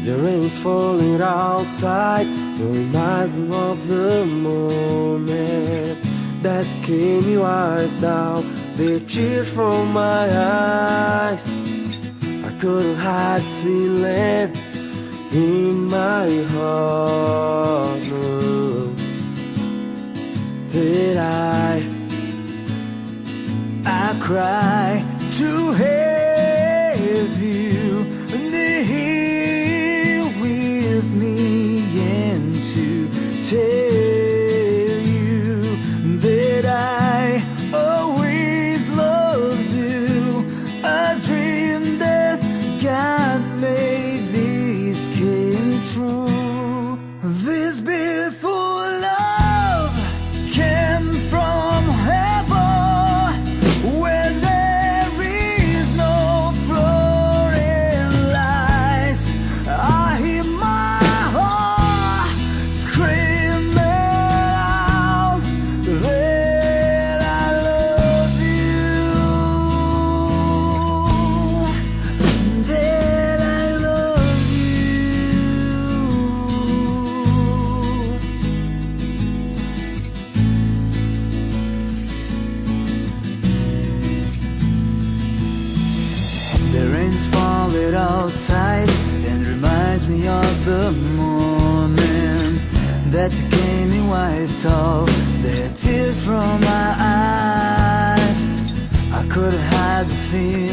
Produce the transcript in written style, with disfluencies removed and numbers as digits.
The rain's falling outside. It reminds me of the moment that came me wiped out the tears from my eyes. I couldn't hide the feeling in my heart, no, that I cry to have you here with me and to tell you that I always loved you. A dream that God made this came true. This beautiful love came from heaven, where there is no floor and lies. I hear my heart screaming out that I love you, that I love you. The rain's falling outside and reminds me of the moment that you came and wiped off the tears from my eyes. I couldn't hide the feeling